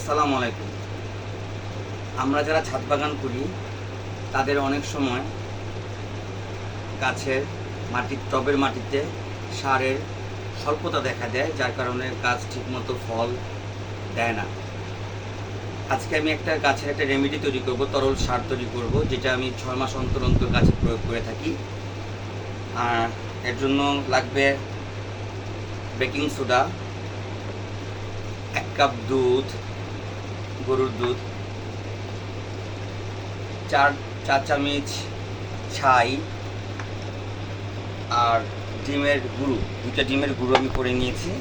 আসসালামু আলাইকুম। আমরা যারা ছাদ বাগান করি তাদের অনেক সময় গাছের টবের মাটিতে সারের স্বল্পতা দেখা দেয়, যার কারণে গাছ ঠিকমতো ফল দেয় না। আজকে আমি একটা গাছের একটা রেমেডি তৈরি করব, তরল সার তৈরি করব, যেটা আমি 6 মাস অন্তর অন্তর গাছে প্রয়োগ করে থাকি। আর এর জন্য লাগবে বেকিং সোডা, 1 কাপ দুধ, গরুর দুধ, 4 চা চামচ ছাই, আর ডিমের গুঁড়ো, 2টা ডিমের গুঁড়ো আমি করে নিয়েছি।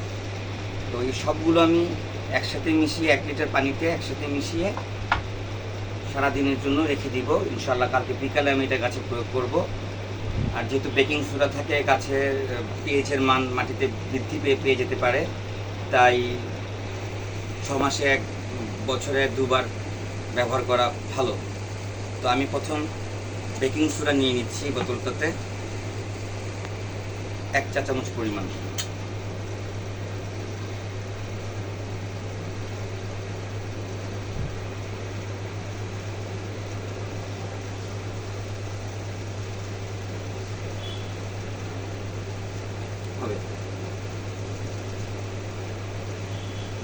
তো এই সবগুলো আমি একসাথে মিশিয়ে 1 লিটার পানিতে একসাথে মিশিয়ে সারাদিনের জন্য রেখে দিব। ইনশাআল্লাহ কালকে বিকালে আমি এটা গাছে প্রয়োগ করব। আর যেহেতু বেকিং সোডা থাকে, গাছের পিএইচের মান মাটিতে বৃদ্ধি পেয়ে যেতে পারে, তাই 6 মাসে বছরে 2বার ব্যবহার করা ভালো। তো আমি প্রথম বেকিং সোডা নিয়ে নিচ্ছি বোতলটাতে 1 চা চামচ পরিমাণ। হবে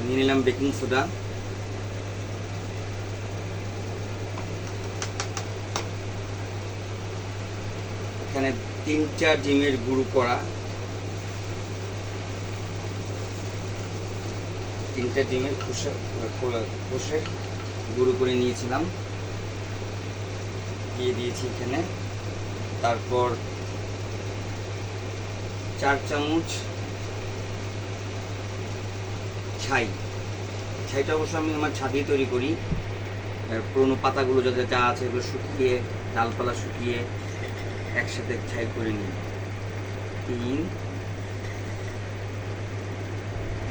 নিয়ে নিলাম বেকিং সোডা। এখানে 3টা ডিমের গুঁড়ো করা, 3টা ডিমের খোসা গুঁড়ো করে নিয়েছিলাম, দিয়ে দিয়েছি এখানে। তারপর 4 চামচ ছাইটা অবশ্য আমি আমার ছাদেই তৈরি করি। পুরোনো পাতাগুলো যা আছে এগুলো শুকিয়ে, ডালপালা শুকিয়ে একসাথে ছাই করে নিই। 3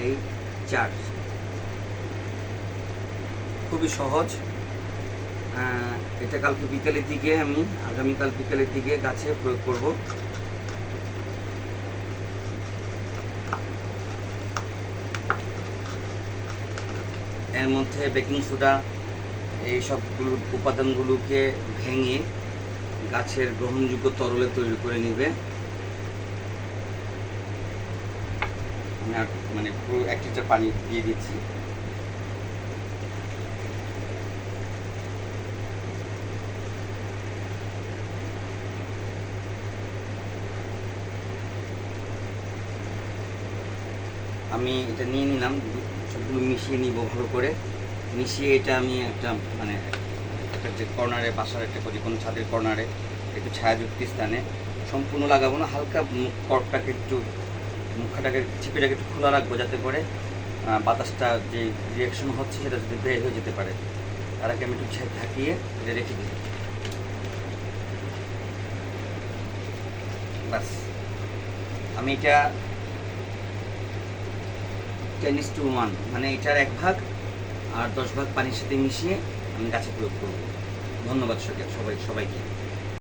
এই 4, খুবই সহজ। এটা কালকে বিকালের দিকে আগামীকাল বিকালের দিকে গাছে প্রয়োগ করব। এর মধ্যে বেকিং সোডা এই সবগুলো উপাদানগুলোকে ভেঙে গাছের গ্রহণযোগ্য তরলে তৈরি করে নেবে। মানে পুরো 1 লিটার পানি দিয়ে দিচ্ছি। আমি এটা নিয়ে নিলাম, সবগুলো মিশিয়ে নিব ভালো করে। মিশিয়ে এটা আমি একটা একটা যে কর্নারে, বাসার একটা যে কোনো ছাদের কর্নারে একটু ছায়াযুক্ত স্থানে, সম্পূর্ণ লাগাবো না, হালকা মুখটাকে চিপিটাকে একটু খোলা রাখবো, যাতে করে বাতাসটা যে রিয়াকশন হচ্ছে সেটা যদি বের হয়ে যেতে পারে। তার আগে আমি একটু থাকিয়ে এটা রেখে দিই। বাস, আমি এটা 10:1, মানে এটার 1 ভাগ আর 10 ভাগ পানির সাথে মিশিয়ে আমি গাছে প্রয়োগ করব। ধন্যবাদ সবাইকে।